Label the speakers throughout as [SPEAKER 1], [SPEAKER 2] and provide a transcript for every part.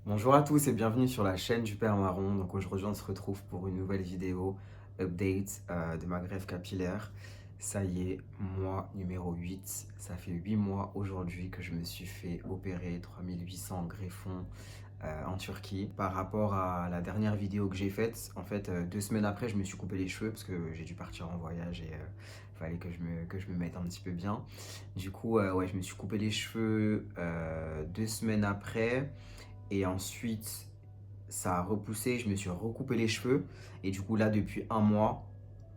[SPEAKER 1] Bonjour à tous et bienvenue sur la chaîne du Père Marron. Donc aujourd'hui on se retrouve pour une nouvelle vidéo update de ma greffe capillaire. Ça y est, mois numéro 8. Ça fait 8 mois aujourd'hui que je me suis fait opérer 3800 greffons en Turquie. Par rapport à la dernière vidéo que j'ai faite, en fait 2 semaines après je me suis coupé les cheveux parce que j'ai dû partir en voyage et fallait que je me mette un petit peu bien. Du coup ouais, je me suis coupé les cheveux 2 semaines après. Et ensuite, ça a repoussé, je me suis recoupé les cheveux. Et du coup, là, depuis un mois,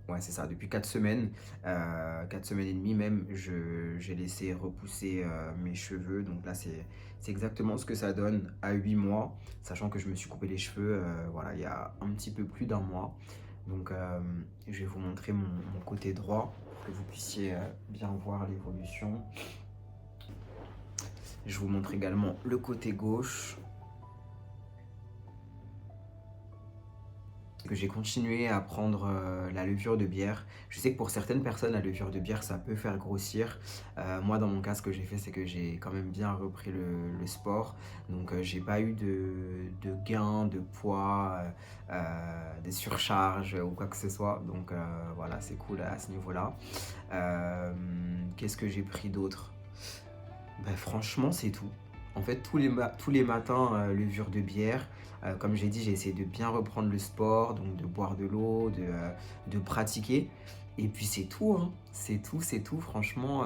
[SPEAKER 1] ouais, c'est ça, depuis 4 semaines, 4 semaines et demie même, j'ai laissé repousser mes cheveux. Donc là, c'est exactement ce que ça donne à 8 mois, sachant que je me suis coupé les cheveux, voilà, il y a un petit peu plus d'un mois. Donc, je vais vous montrer mon côté droit pour que vous puissiez bien voir l'évolution. Je vous montre également le côté gauche. Que j'ai continué à prendre la levure de bière. Je sais que pour certaines personnes, la levure de bière, ça peut faire grossir. Moi, dans mon cas, ce que j'ai fait, c'est que j'ai quand même bien repris le sport. Donc, j'ai pas eu de gain, de poids, des surcharges ou quoi que ce soit. Donc, voilà, c'est cool à ce niveau-là. Qu'est-ce que j'ai pris d'autre? Ben, franchement, c'est tout. En fait, tous les matins, levure de bière. Comme j'ai dit, j'ai essayé de bien reprendre le sport, donc de boire de l'eau, de pratiquer. Et puis c'est tout, hein. C'est tout. Franchement,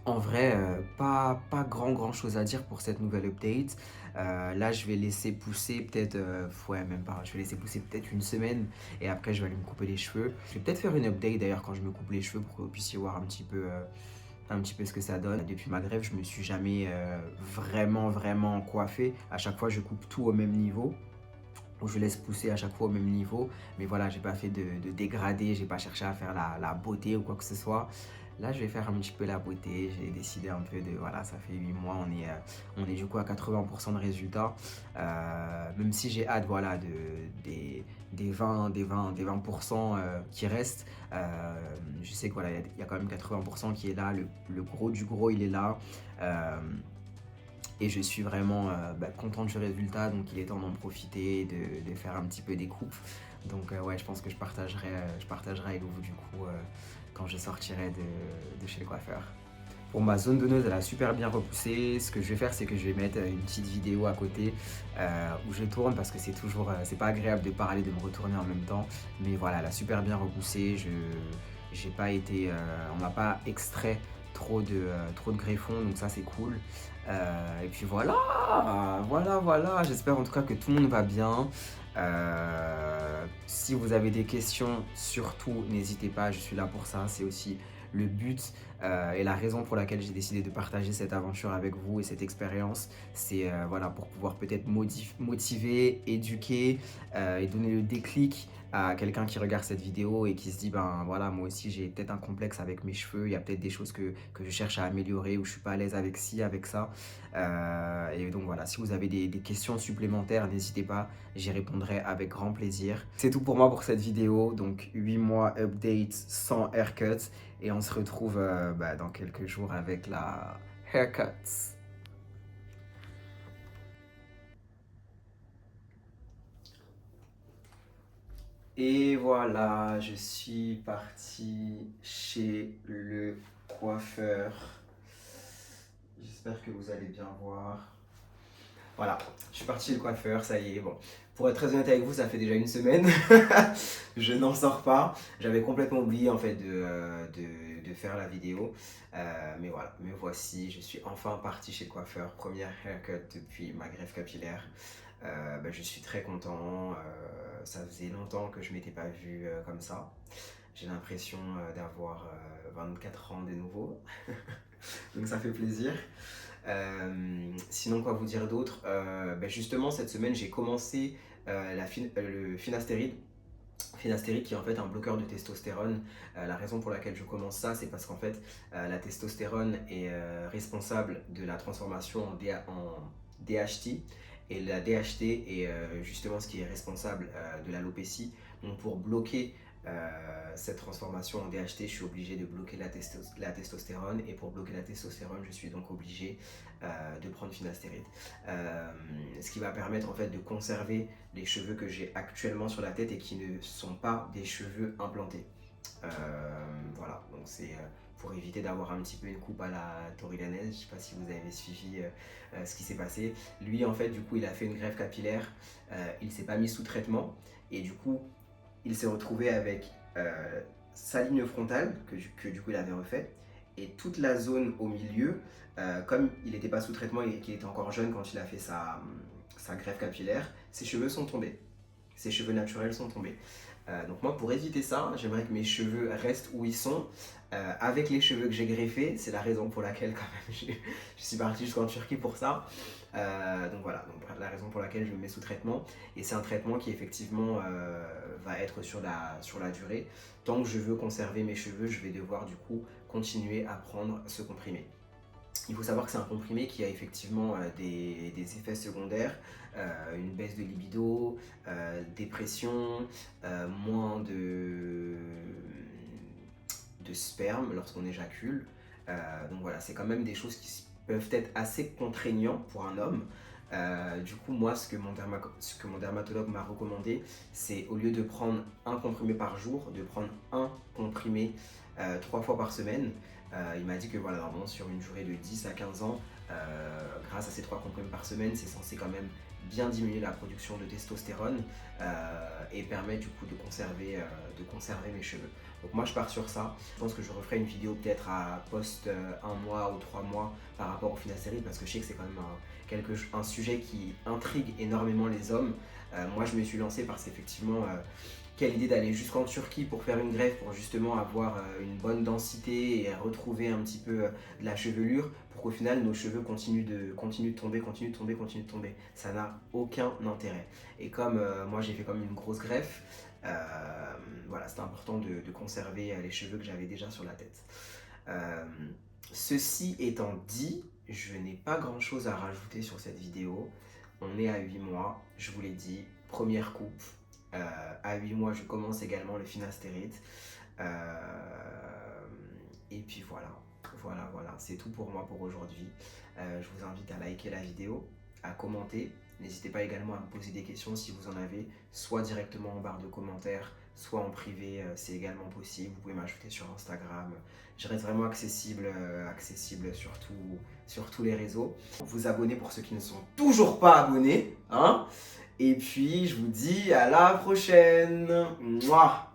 [SPEAKER 1] en vrai, pas grand chose à dire pour cette nouvelle update. Là, je vais laisser pousser peut-être, ouais, même pas. Je vais laisser pousser peut-être une semaine et après, je vais aller me couper les cheveux. Je vais peut-être faire une update d'ailleurs quand je me coupe les cheveux pour que vous puissiez voir un petit peu ce que ça donne. Depuis ma greffe, je me suis jamais vraiment coiffé. À chaque fois, je coupe tout au même niveau. Ou je laisse pousser à chaque fois au même niveau. Mais voilà, j'ai pas fait de dégradé, j'ai pas cherché à faire la beauté ou quoi que ce soit. Là, je vais faire un petit peu la beauté. J'ai décidé un peu de. Voilà, ça fait 8 mois, on est du coup à 80% de résultats. Même si j'ai hâte, voilà, des 20% qui restent. Je sais que voilà, il y a quand même 80% qui est là. Le gros du gros, il est là. Euh, et je suis vraiment content du résultat, donc il est temps d'en profiter, de faire un petit peu des coupes. Donc ouais, je pense que je partagerai avec vous du coup quand je sortirai de chez le coiffeur. Pour ma zone donneuse, elle a super bien repoussé. Ce que je vais faire, c'est que je vais mettre une petite vidéo à côté où je tourne parce que c'est toujours, c'est pas agréable de parler, de me retourner en même temps. Mais voilà, elle a super bien repoussé. J'ai pas été, on m'a pas extrait trop de greffons, donc ça c'est cool. Et puis voilà. J'espère en tout cas que tout le monde va bien. Si vous avez des questions, surtout n'hésitez pas, je suis là pour ça. C'est aussi le but et la raison pour laquelle j'ai décidé de partager cette aventure avec vous et cette expérience. C'est voilà, pour pouvoir peut-être motiver, éduquer et donner le déclic à quelqu'un qui regarde cette vidéo et qui se dit ben voilà, moi aussi j'ai peut-être un complexe avec mes cheveux, il y a peut-être des choses que je cherche à améliorer ou je suis pas à l'aise avec ci, avec ça. Et donc voilà, si vous avez des questions supplémentaires, n'hésitez pas, j'y répondrai avec grand plaisir. C'est tout pour moi pour cette vidéo, donc 8 mois update sans haircut et on se retrouve dans quelques jours avec la haircut. Et voilà, je suis parti chez le coiffeur. J'espère que vous allez bien voir. Voilà, je suis parti chez le coiffeur, ça y est. Bon, pour être très honnête avec vous, ça fait déjà une semaine. Je n'en sors pas. J'avais complètement oublié en fait de faire la vidéo. Mais voilà, me voici. Je suis enfin parti chez le coiffeur. Première haircut depuis ma greffe capillaire. Je suis très content. Ça faisait longtemps que je ne m'étais pas vu comme ça. J'ai l'impression d'avoir 24 ans de nouveau. Donc ça fait plaisir. Sinon, quoi vous dire d'autre? Justement, cette semaine, j'ai commencé le finastéride. Finastéride qui est en fait un bloqueur de testostérone. La raison pour laquelle je commence ça, c'est parce qu'en fait, la testostérone est responsable de la transformation en DHT. Et la DHT est justement ce qui est responsable de l'alopécie. Donc pour bloquer cette transformation en DHT, je suis obligé de bloquer la testostérone. Et pour bloquer la testostérone, je suis donc obligé de prendre finastéride. ce qui va permettre en fait de conserver les cheveux que j'ai actuellement sur la tête et qui ne sont pas des cheveux implantés. Voilà, donc c'est pour éviter d'avoir un petit peu une coupe à la Torilanaise. Je ne sais pas si vous avez suivi ce qui s'est passé. Lui, en fait, du coup, il a fait une greffe capillaire. Il ne s'est pas mis sous traitement. Et du coup, il s'est retrouvé avec sa ligne frontale, que du coup, il avait refait. Et toute la zone au milieu, comme il n'était pas sous traitement et qu'il était encore jeune quand il a fait sa greffe capillaire, ses cheveux sont tombés. Ses cheveux naturels sont tombés. Donc moi, pour éviter ça, j'aimerais que mes cheveux restent où ils sont, avec les cheveux que j'ai greffés. C'est la raison pour laquelle quand même je suis parti jusqu'en Turquie pour ça. Donc voilà, donc la raison pour laquelle je me mets sous traitement. Et c'est un traitement qui effectivement va être sur la durée. Tant que je veux conserver mes cheveux, je vais devoir du coup continuer à prendre ce comprimé. Il faut savoir que c'est un comprimé qui a effectivement des effets secondaires, une baisse de libido, dépression, moins de sperme lorsqu'on éjacule. Donc voilà, c'est quand même des choses qui peuvent être assez contraignantes pour un homme. Du coup, moi, ce que mon dermatologue m'a recommandé, c'est au lieu de prendre un comprimé par jour, de prendre un comprimé 3 fois par semaine. Il m'a dit que voilà, normalement sur une durée de 10 à 15 ans, grâce à ces 3 comprimés par semaine, c'est censé quand même bien diminuer la production de testostérone et permettre du coup de conserver mes cheveux. Donc moi je pars sur ça. Je pense que je referai une vidéo peut-être à post 1 mois ou 3 mois par rapport au finasteride parce que je sais que c'est quand même un sujet qui intrigue énormément les hommes. Moi je me suis lancé parce qu'effectivement quelle idée d'aller jusqu'en Turquie pour faire une greffe, pour justement avoir une bonne densité et retrouver un petit peu de la chevelure, pour qu'au final nos cheveux continuent de tomber. Ça n'a aucun intérêt. Et comme moi j'ai fait comme une grosse greffe, voilà, c'était important de conserver les cheveux que j'avais déjà sur la tête. Ceci étant dit, je n'ai pas grand chose à rajouter sur cette vidéo. On est à 8 mois, je vous l'ai dit, première coupe. À 8 mois, je commence également le finastéride. Et puis voilà, c'est tout pour moi pour aujourd'hui. Je vous invite à liker la vidéo, à commenter. N'hésitez pas également à me poser des questions si vous en avez, soit directement en barre de commentaires, soit en privé, c'est également possible. Vous pouvez m'ajouter sur Instagram. Je reste vraiment accessible sur tous les réseaux. Vous abonner pour ceux qui ne sont toujours pas abonnés, hein. Et puis, je vous dis à la prochaine. Mouah.